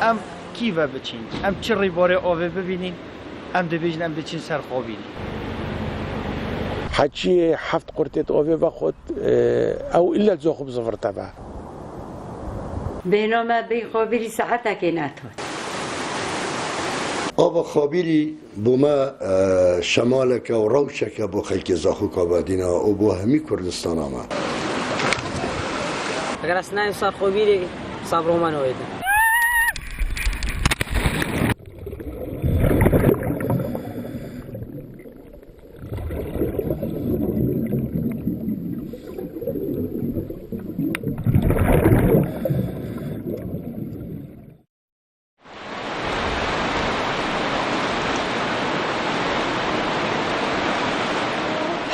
ام کیوه بچین ام چه ریباره آوه ببینین ام دبیجن ام بچین سر خوابین حچی 7 قرتت آوه و خود او الا زاخو بزفر تبع بينما بخابري ساعتك ناتون آب خابری بوما شمالک و روشک بو خلک زاخو کابادینا و بو همی کردستان آما اگر اسنای سر خابری صبر من ویده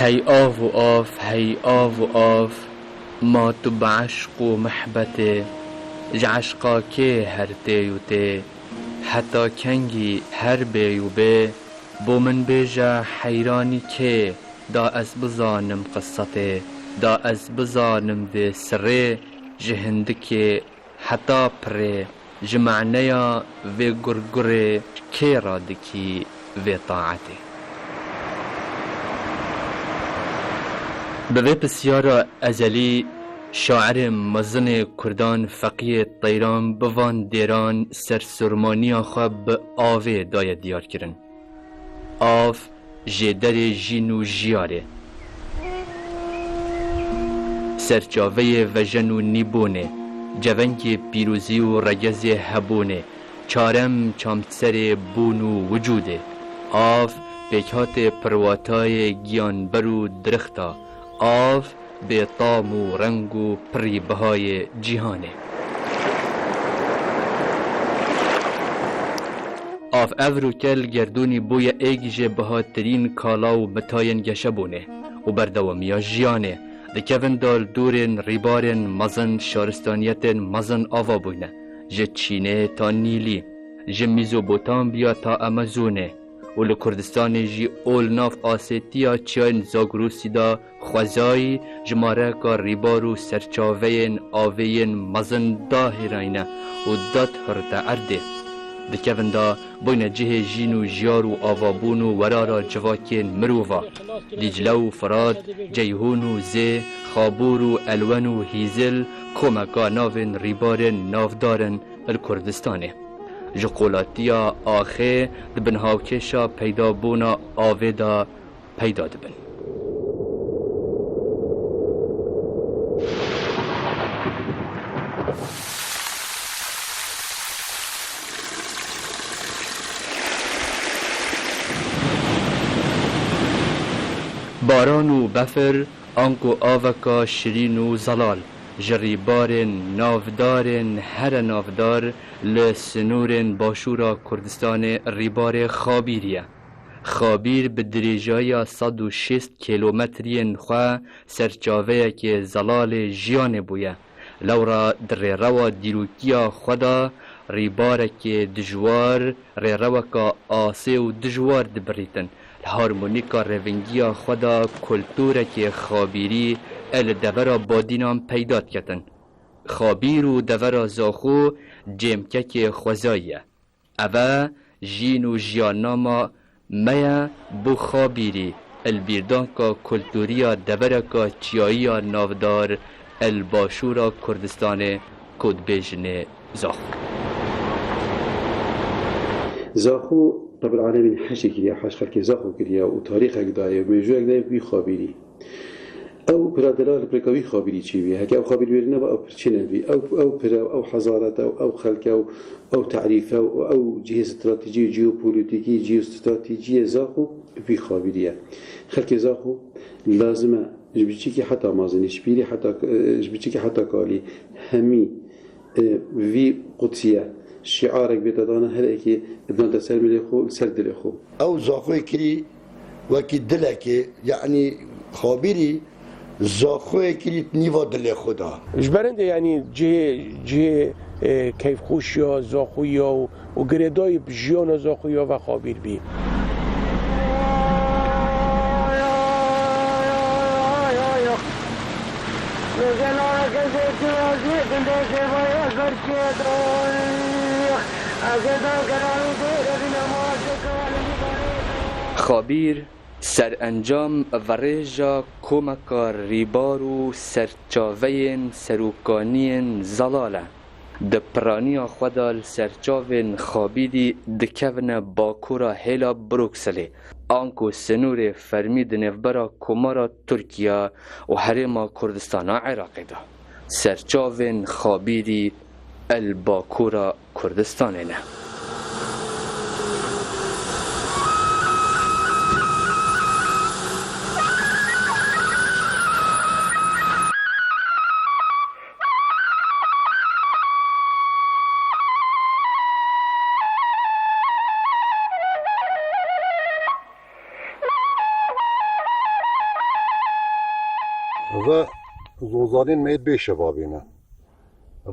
هی آف و آف هی آف و آف ما تو بعشق و محبت جعشقا که هر تیوته حتی کنگی هر بیو به بو من بیجا حیرانی که دا از بزانم قصته دا از بزانم ده سره جهندک حتی پره جمعنیا و گرگره که رادکی و طاعته به بسیار ازلی شاعر مزن کردان فقیه طیران بوان دیران سرسرمانی خواب به آوه دای دیار کرن آف جدر جینو جیاره سرچاوه وجن و نیبونه جونک پیروزی و رگز هبونه چارم چامتسر بون و وجوده آف پیکات پرواتای گیانبر و درختا آف به طعم و رنگ و پری بهای جهانه آف افرو کل گردونی بوی ایگیج بهاترین کالا و متاین گشبونه و بردوامیا جیانه دکوین دال دورن ریبارن مزن شارستانیتن مزن آوا بونه جه چینه تا نیلی جه میزوبوتامبیا تا امازونه و لکردستان جی اول ناف آسیتیا چین زاگروسی دا خوزایی جماره که ریبارو سرچاوین آوین مزن داهرینه و داد هرده عرده دکوین دا بین جه جین و جیار و آوابون و ورارا جواکین مروفا دیجله و فراد جیهون و زی خابور و الون و هیزل کمکا ناوین ریبارن نافدارن الکردستانه جقولاتیا آخه دبن هاوکشا پیدا بونا آویدا پیدا دبن باران و بفر آنکو آوکا شرین و زلال جریبارن نافدارن هر نافدار لسنورن باشورا کردستان ریبار خابیریه خابیر به دریجای 106 کیلومترین خواه سرچاوه که زلال جیان بویه لورا در روا دیروکیا خدا ریباره که دجوار ری روا که آسه و دجوار دبریتن هارمونیکا روینگیا خدا کلتوره که خابیری ال دورا بادینام پیدات کتن خابیر و دورا زاخو جمکه که خوزاییه اوه جین و جیاناما میا بو خابیری البیردان که کلتوریا دورا که چیایی نافدار الباشورا کردستان کد بیجن زاخو زاخو رب العالمين حشي كريا حش خلك زاخو كريا وتاريخك داية ومجوعك داية بي خابيري أو برادلال بركوي خابيري تشيبي هكا أو خابيري بيرنا أو برشنا بي أو برا أو حضارة أو خلك أو تعريف أو جهة استراتيجية جيوبوليتيكية جيوستراتيجية زاخو بي خابيرية خلك زاخو لازم جبتشيكي حتى مازني شبيري حتى جبتشيكي حتى قالي همي في قدسية شعارك بيتدانا هر اكي ابن تسلم لخو سرد لخو او زاخوی کری وکی دلکی یعنی خابری زاخوی کری نیوا دل خدا جبرنده یعنی جه کیف خوشیا زاخویا و گردای بجیان زاخویا و خابیر بی Los خابیر سرانجام و ریجا کمکار ریبار و سرچاوین سروکانین زلاله د پرانی خودال سرچاوین خابیدی دکون باکورا هیلا بروکسلی آنکو سنور فرمید نفبرا کمارا ترکیا و حرم کردستان عراقی دا سرچاوین خابیدی الباکورا کردستانه نه. و زوزانین مید به شبابینه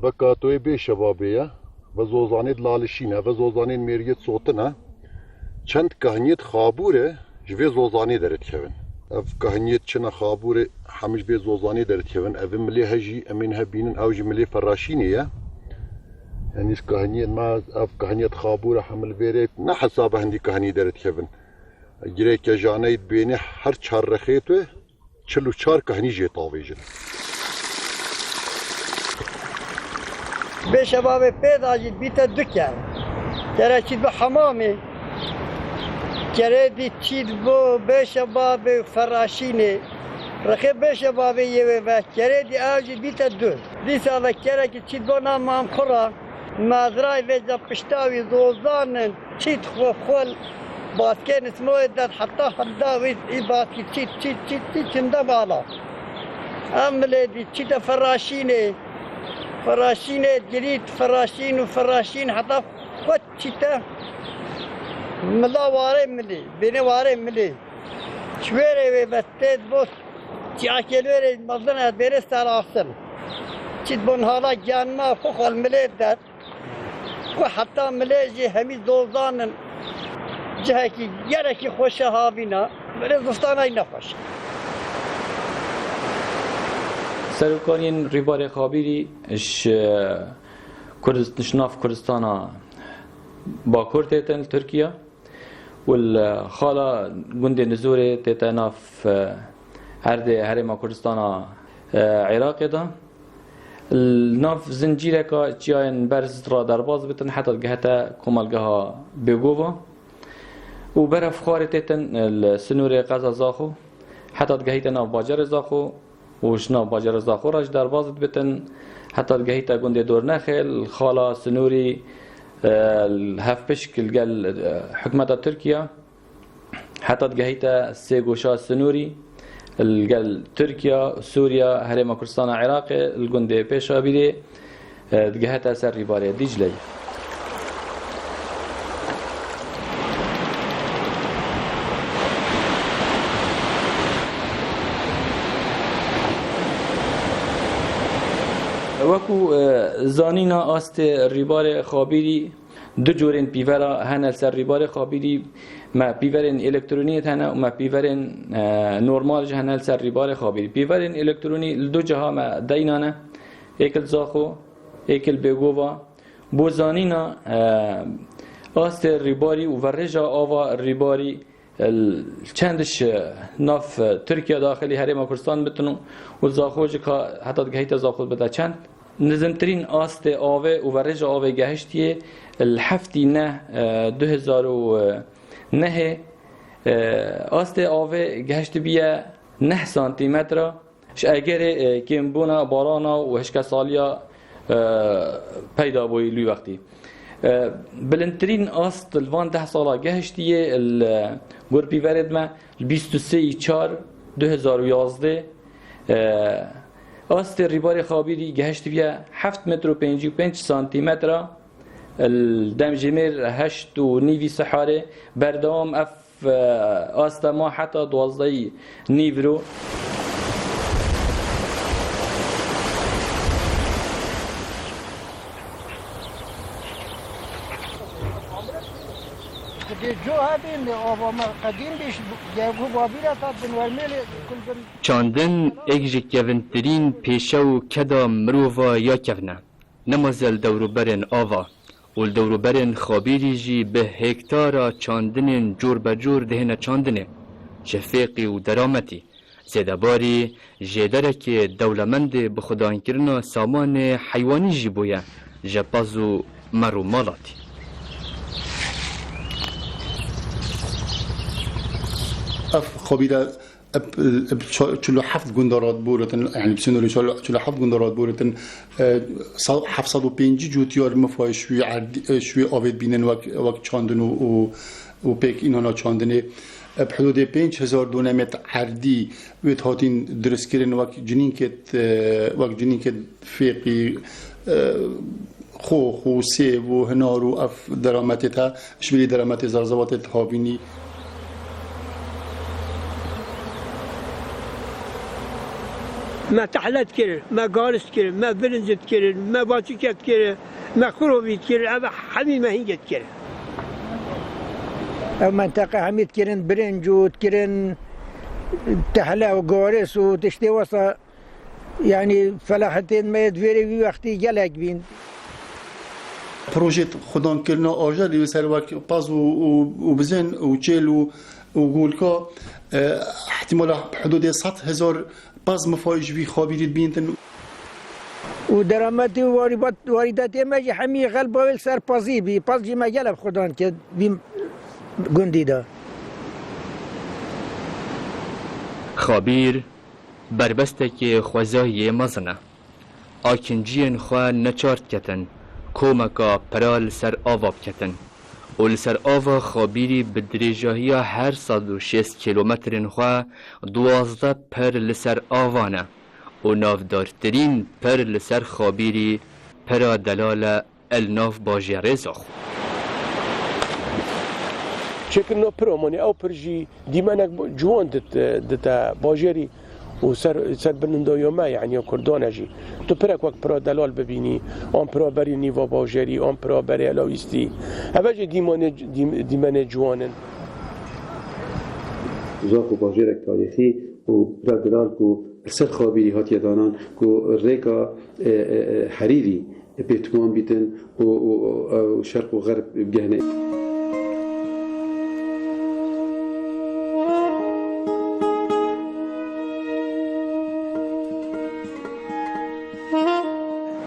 و کاتوی به شبابیه و زوزانید لالشینه و زوزانین میریت صوتنه چند کهنیت خابوره جوی زوزانی درد کهون اف کهنیت چنه خابوره همش به زوزانی درد کهون اف ملی هجی امین هبینن اوج ملی فراشینیه یعنی اس کهنیت ما اف کهنیت خابوره حمل بیره نه حسابه هندی کهنی درد کهون گره که جانید بینه هر چار رخیتوه 44 کهنی جه طاویجن به شباب پیدا جید بیت دکر کرا چید به حمامه کرا دی چید به شباب فراشینه رخی به شباب یه و کرا دی آجید بیت دو دی سالا کرا که چید با نام هم خورا مازرای ویزا پشتاوی زوزانن چید خول باسكين اسمه داد حتى حداوي باسكي تي كندا بالا عملي دي تي فراشيني جريت فراشين وفراشين حتى قد تي ملا واري ملي بيني واري ملي شويري بستيد بوس تي اكلوري مظلنا بيري سالاسن تي بون حالا جان ما فوق الملي داد وحتى مليجي همي زوزانن جهه که گرکی خوشه هاوینا ولی گفتانای نخوش سروکانین ریبار خابیری نشناف کردستانا باکور تیتن ترکیا والخالا گند نزور تیتناف هرم کردستانا عراق دا الناف زنجیره که چیاین برز را درباز بتن حتی گهتا کمالگه بگووا و برف خارتتن السنور قزا زاخو حتی گهیت ناف باجر زاخو وش ناف باجر زاخو راج در بازد بتن حتی گهیت گنده دور نخل خالا سنوری الهف بشکل گل حکمت ترکیا حتی گهیت سه گوشا سنوری الگل ترکیا سوریا هرم کردستان عراق الگنده پیشا بیده گهیت سر ریباره دیجلی وکو زانینا آست ریبار خابیری دو جورین پیورا هنل سر ریبار خابیری ما پیورین الکترونیت هنه و ما پیورین نورمال هنل سر ریبار خابیری پیورین الکترونی دو جها ما دینانه ایکل زاخو ایکل بگووا بو زانینا آست ریباری و ورجا آوا ریباری چندش ناف ترکیه داخلی هرم کردستان بتونو و زاخوج که حتی گهیت زاخوج بده چند نزمترین آست آوه و ورج آوه گهشتیه الحفتی نه 2009 آست آوه گهشت بیه 9 سانتیمتر اگر کمبونا بارانا و هشکا سالیا پیدا بوی لی وقتی بلندترین آست الوان 10 ساله گهشتیه گرپی ورد ما 23/4/2011 آست ریبار خابیری گهشت بیا 7 متر و 55 سانتیمتر الدم جمیر 8 و نیوی سحاره بردام اف آست ما حتی 12 نیورو چاندن ایک جی کونترین پیشه و کدا مروفا یا کفنه نمازل دوروبرن آوا و دوروبرن خابیری جی به هکتارا چاندن جور بجور دهنه چاندنه شفیقی و درامتی زیده باری جیدره که دولمند بخدان کرنا سامان حیوانی جی بویا جپاز و مرو مالاتی خبيرة شلو حفظ جندرات بورتن يعني بسنو شلو حفظ جندرات بورتن حفظ و پنجی جوتیار مفای شوی آوید بینن وقت چاندن و پیک اینانا چاندنه بحدود 5000 دونمت عردی وید هاتین درست کردن وقت جنین کت فیقی خو سه و هنار و اف درامتها شبیلی درامت زرزوات هاوینی ما تحلت كير ما قارس كير ما برنزت كير ما باتيكت كير ما خروبيت كير أبا حميمة هنجت كير منطقة حميد كيرن برنجوت كيرن تحلا وقارس وتشتي وصا يعني فلاحتين ما يدفيري في وقتي جلق بين بروجيت خدان كرنا آجر يسر وك باز وبزن وجيل وقولكا احتمال حدود 100,000 باز مفايج في خابيريت بينتن ودراماتي وارداتي ماجي حمي غلبة والسر بازي بي باز جي ما جلب خدان كد بيم قندي دا خابیر بربستك خوزاهی مزنه آکنجین خواه نچارت کتن کومکا پرال سر آواب کتن و لسر آوا خابیری به درجاهی هر 160 کیلومترین خواه 12 پر لسر آوانه و نافدارترین پر لسر خابیری پرا دلال الناف باجی رزاخ چکن پرامانی او پرجی دیمانک جوان دتا باجری و سر بنندایا ما یعنی کردان جی تو پرک وقت پرا دلال ببینی آن پرا بری نیوا باجری آن پرا بری علاویستی اوجه دیمان جوانن زاق و باجرک تاریخی و پرا دلال کو سر خابیری هاتی دانان کو ریکا حریری بیتمان بیتن و شرق و غرب بگهنه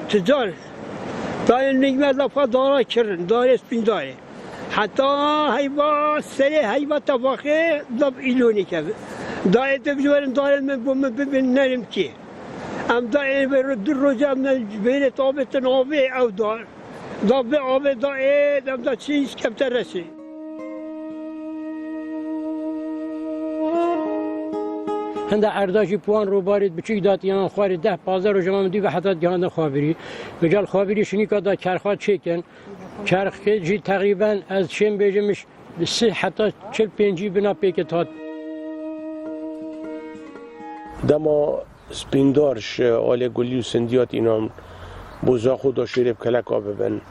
تجار داير نجمة لفا دارا كرن دار اسبين داري حتى هيبا سري هيبا تفاخي ضب إلوني كذا داير تبجورن داير من بوم ببن نرم كي أم داير برد الرجاء من الجبين طابت نوبي أو دار ضب أوبي داير أم دا تشيش كبتر رسي هنده ارداشی پوان رو بارید بچیک داد یان خواری 10-15 رو جمع دی و حتی جهان خابری بجال خابری شنی که دا چرخات چکن چرخ که جی تقریبا از شم بجمش 3 حتی 40-50 بنا پیکت دما سپیندارش آل گلی و سندیات اینام بوزا خدا شویر بکلکا ببن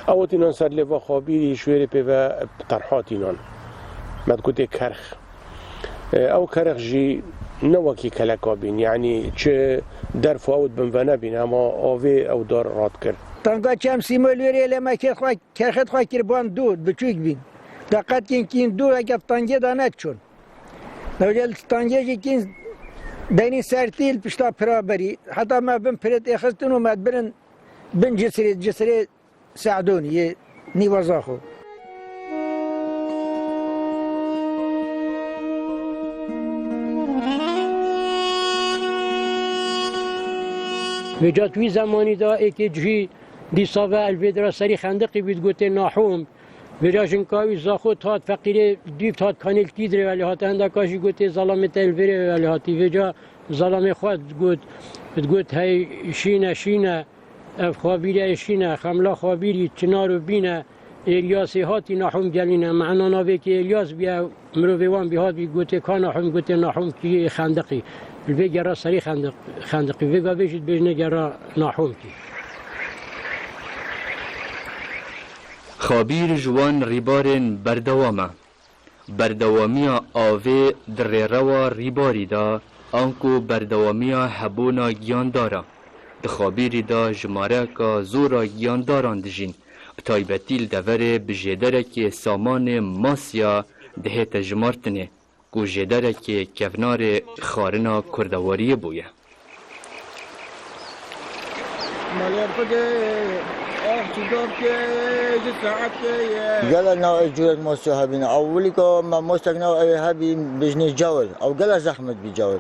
اوت اینان سر لوا خابری شویر و طرحات اینان مدکوت کرخ او کرخ جی نوکی کلکا بین یعنی چه در فاوت بنوانه بین اما آوه او دار راد کرد تنگا چم سیمولیری لما کرخت خواه کربان دود بچوک بین دقت کن دود اگه تنگه دانت چون نوجل تنگه جی کن دینی سرتیل پشتا پرا بری حتی ما بین پرت اخستون و مد برن بین جسری سعدونی یه نیوازاخو وجا توی زمانی دا ایک جهی دیساوه الویدرا سری خندقی بید گوته ناحوم وجا جنکاوی زاخو تاد فقیره دیو تاد کانیل تیدره ولی هات هندکاشی گوته ظلامت الویره ولی هاتی وجا ظلام خود گوت های شینه اف خوابیره شینه خملا خوابیری چنارو بینه الیاسی هاتی ناحوم گلینه معنا ناوه که الیاس بیا مروویوان بیهات بی گوته کا ناحوم گوته ناحوم کی خندقی الفيجرا سري خندق فيجا بيجي بيجنا جرا ناحوم كي خابیر جوان ریبارن بردوامه بردوامی آوه در روا ریباری دا آنکو بردوامی هبونا گیان دارا دخابیری دا جماره که زورا گیان داران دجین بتایبتیل دوره بجیدره که سامان ماسیا دهت جمارتنه کو جیدره که کفنار خارنا کردواری بویه قال نوع جورة موسى هبين أولي كو ما موسى نوع هبين بجني جول أو قال زحمة بجول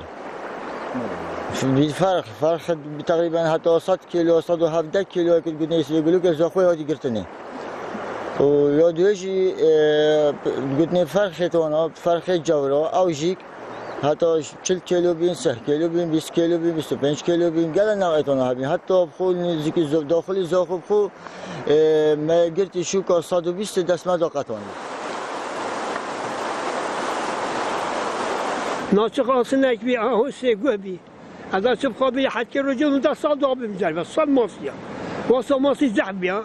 فرق تقريبا حتى 100 كيلو 170 كيلو كنت قلنا يقولوا لك زخوي هذي قرتني ويا دوجي قلنا فرق شتونا فرق جوله أو جيك حتى 40 كيلو بين 10 كيلو بين 20 كيلو بين 25 كيلو بين قال نوعيتنا هبين حتى بخول نزيك داخلي زاخو بخو ما قلت شو كا 120 دست ما دقتوني ناچق آسنک بی آهو سگو بی از آسب خوابی حتی رجوم دا سال دو بیم جلوه سال ماسیا واسه ماسی زحب بیا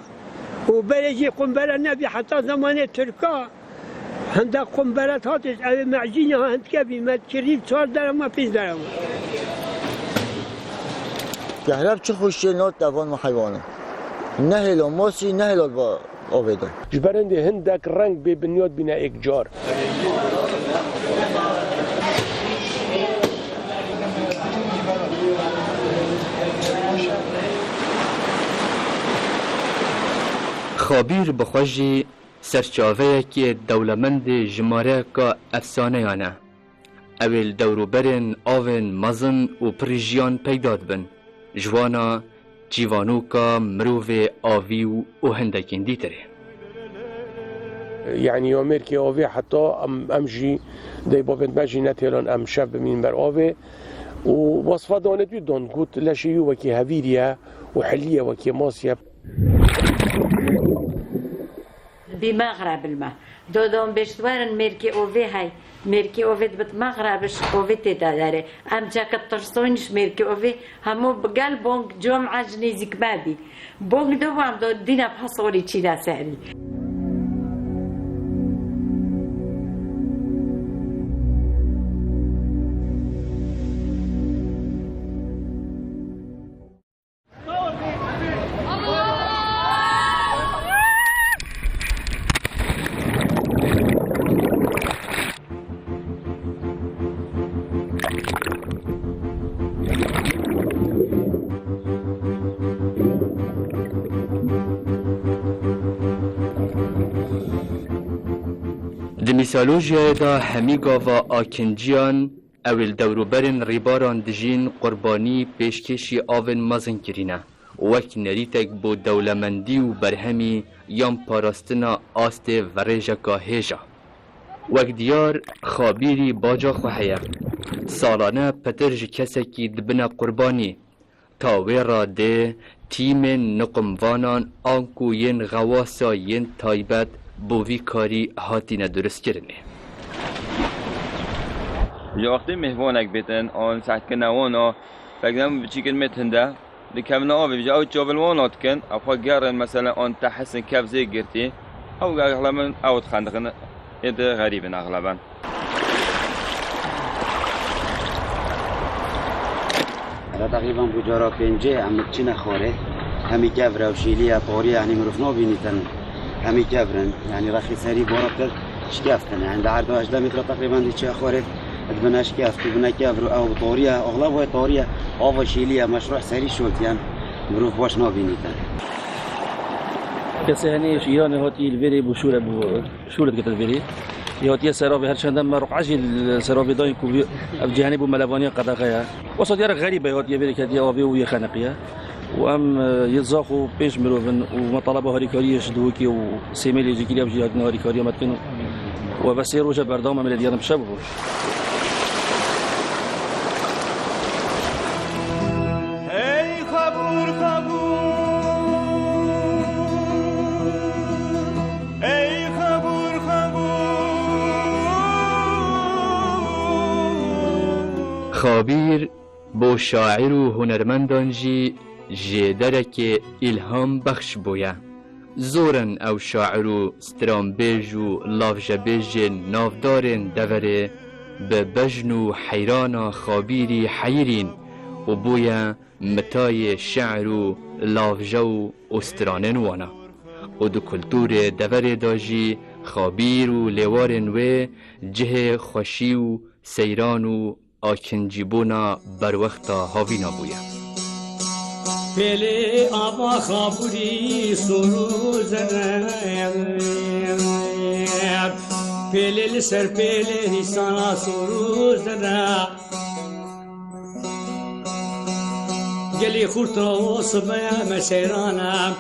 و بلجی قنبله نبی حتی زمان ترکا هنده قنبلت هاتش اوه معجینه ها هند که بی مد کریب 4 درم و 5 درم كهرب چه خوشی نات دوان و حیوانه نه هلال ماسی نه هلال با آویده جبرنده هندک رنگ به بنیاد بنا یک جار خابیر بخوشی سرچاوه که دولمند جماره که افسانه یانه اول دوروبرن آون مزن و پریجیان پیداد بن جوانا جیوانو که مروف آوی و هندکین دیتره يعني يومير كي أوفي حتى أمشي داي بابنت ماشي نتيلان أم شاب من بر أوفي ووصفة دانت بدون قلت لشيو وكي هفيريا وحلية وكي ماسيا بمغرب الماء دودون بشتوارن ميركي أوفي هاي ميركي أوفي بت مغربش أوفي تداري أم جاك الترسونش ميركي أوفي همو بقال بونك جمعة جنيزك بابي بونك دوام دو دينا بحصوري تشيدا سعري دمیسالوژیا دا همیگا و آکنجیان اول دوروبرن ریباران دجین قربانی پیشکشی آون مزن کرینه وک نریتک بو دولمندی و برهمی یام پاراستنا آست و ریجکا هیجا وک دیار خابیری باجا خوحیه سالانه پترج کسکی دبنا قربانی تاوی را ده تیم نقموانان آنکو ین غواسا ین تایبت بوی کاری هاتینه درست کرنه یا وقتی مهوانک بیتن آن سعت کنوانا فکرم بچی کلمت هنده لکمنا آبی بجا او جاولوانات کن افا گرن مثلا آن تحسن کف زی گرتی او اغلبا او تخندقن یده غریبن اغلبا تقریبا بجارا پنجه هم چی نخوره همی گفره و شیلیه طوری یعنی مروف نابینیتن همی گفرن یعنی رخی سری باربتر شکفتن يعني عرض 18 متر تقريبا دي شاخوره ادبنا شكافت بنا كافر او طوريه اغلب هي طوريه او شيليه مشروع سري شوت يعني مروف واش نابينيتن كسهني شيران هاتي الفيري بشوره شوره قتل الفيري يهاتي سراب هر چندم مرق عجل سراب داين كو بجهني بو ملبانيه قدقه وصد يرق غريبه يهاتي فيري كدي او ويا خنقيه وام يتزاخوا بيش مروفن ومطالبه هريكاريه شدوكي وسيميلي جيكيليا بجهات هريكاريه متكن وبس يروج بردامه من الديار بشبه ای خبور ای خبور خابیر بو شاعر و هنرمندان جی جدره که الهام بخش بویا زورن او شاعر و سترامبیج و لافجبیج نافدارن دوره به بجن و حیران خابیری حیرین و بویا متای شعر و لافجو و سترانن وانا و دو کلتور دوره داجی خابیر و لیوارن و جه خوشی و سیران و آکنجیبونا بر وقتا هاوینا بویا پلی آبا خابوری سروز پلی لسر پلی حسانا سروز گلی خورتا و صبح مسیرانا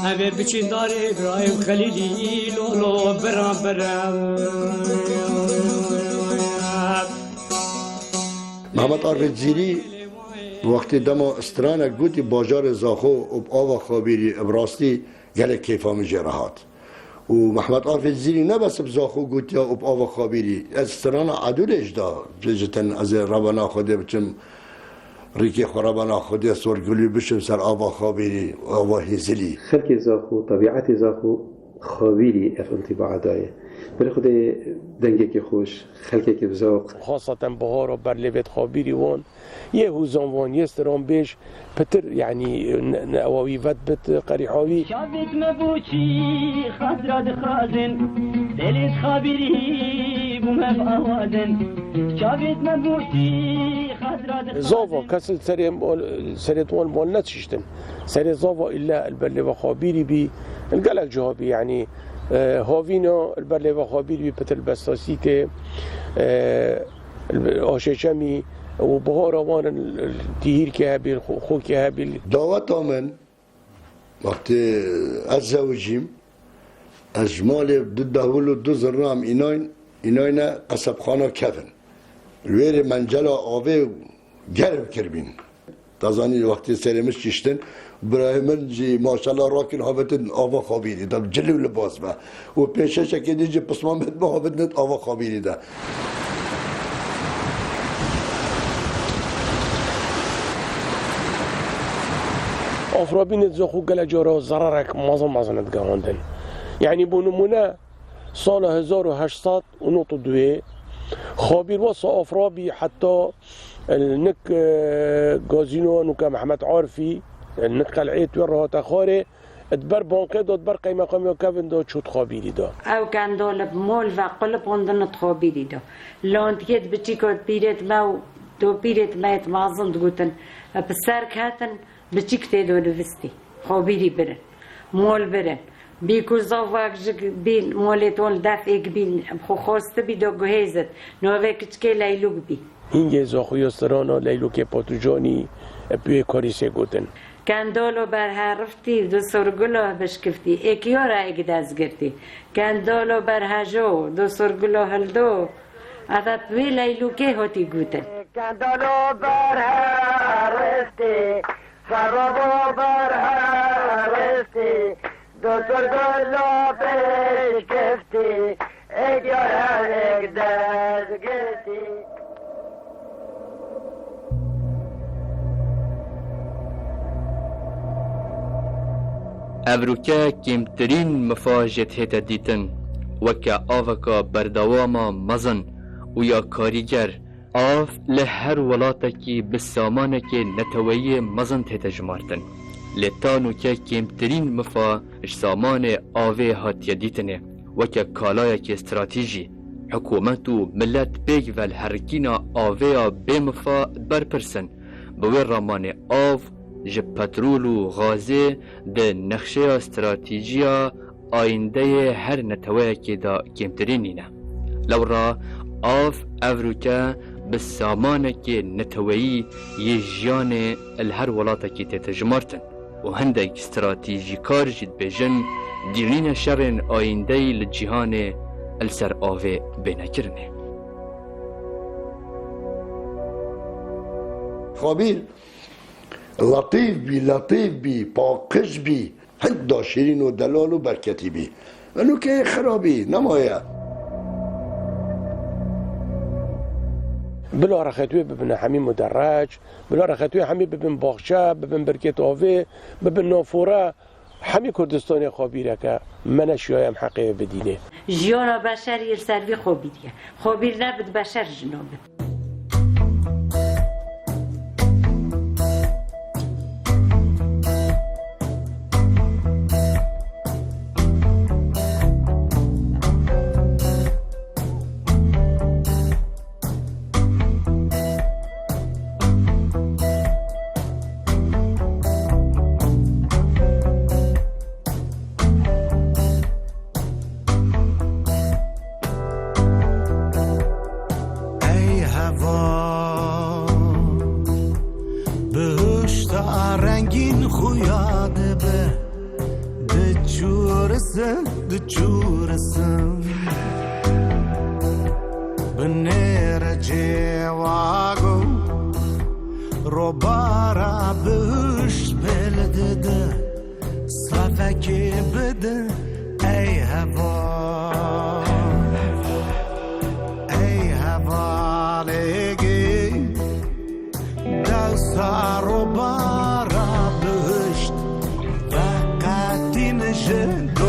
اوه بچین دار ابراهیم خلیلی لولو برام برام محمد عارف زیری وقتی دما استرانه گوتی باجار زاخو و آوا خابیری ابراستی گله کیفا مجرهات و محمد عارف زیری نه بس بزاخو گوتی و آوا خابیری استرانه عدولش دا جتن از ربنا خوده بچم ریکی خرابنا خوده سرگلی بشم سر آوا خابیری آوا هزلی خلق زاخو طبیعت زاخو خابیری اف انطباع دایه برای خود دنگه که خوش خلقه که بزاق خاصة بهار و برلوت خابیری وان یه هوزان وان یه استران بیش پتر يعني نواوی ود بت قریحاوی شابت مبوچی خضرات خازن دلیت خابیری بومه آوازن شابت مبوچی خضرات زاوا کسل سريتوان مال نتشتن سري زاوا إلا البرلوة خابيري بي القلق جوابي يعني هاوینا البرلوة خابيري بي بتر بستاسيك آششمی و بهار وان التهير كهابي الخو كهابي دعوت من وقتی از زوجیم اجمال دو دهول و دو زرام ایناین قصب خانه کفن الویر منجلا آوه گرم کربین تازانی وقتی سرمش چشتن برای من جی ماشالله راکن هاوتن آوا خابیری دا جلو لباس با و پیشه شکلی جی پسمان بید با هاوتن آوا خابیری دا آفرابین زخو گل جارا ضررک مازن گهاندن یعنی بونمونه سال 1892 خابیر واسه آفرابی حتی النك غازينو نوكا محمد عارفي النك قلعيت ورها خاري ادبر بانقي دو ادبر قيمه قامي كافن دو شوت خابيري دو او كان دول مول وقلب عندنا خابيري دو لونت يد بتشيكو بيرت ما دو بيرت ما يتمازن دوتن بسر كاتن بتشيك تدو نفستي خابيري برن مول برن بيكو زواج بين مولتون دافئ بين خو خوست بي دو جهزت نوفك تشكي ليلوك بي اینگه زاخوی استرانا لیلو که پاتوجانی بیه کاری سه گوتن کندالو بر هرفتی دو سرگلو بشکفتی اکیارا اگه دست گرتی کندالو بر هجو دو سرگلو هلدو ادت بی لیلو که هاتی گوتن کندالو بر هرفتی فرابو بر هرفتی دو سرگلو بشکفتی اکیارا اگه دست گرتی ابروکه کمترین مفاجت هیت دیتن وکه آوکا بردواما مزن و یا کاریگر آف لهر ولاتکی بسامانکی نتویی مزن هیت جمارتن لتانو که کمترین مفا سامان آوه هاتیه دیتنه وکه کالایکی استراتیجی حکومت و ملت بیگ و الحرکینا آوه بمفا برپرسن بوی رامان آو جه پترول و غازه ده نقشه استراتیجیا آینده هر نتوه که دا کمترین نینه لورا آف افروکا بسامان که نتوهی یه جیان الهر ولاتا که تتجمارتن و هندک استراتیجی کار جد بجن دیرین شرن آینده لجیهان السر آوه بینکرنه خابیر لطیف بی پاکش بی هند داشرین و دلال و برکتی بی ونو که خرابی نمایه بلا رختوی ببن همین مدرج بلا رختوی همین ببن باغچه ببن برکت آوه ببن نافوره همین کردستان خابیره که من شیایم حقه بدینه جیانا بشر یر سروی خابیریه خابیر نبود بشر جنابه رنگین خویاده به دچورسم بنیر جواگو رو بارا بهشت بلده ده صفکی بده ای هوا لگی دستا رو بارا بهشت وقتی نشد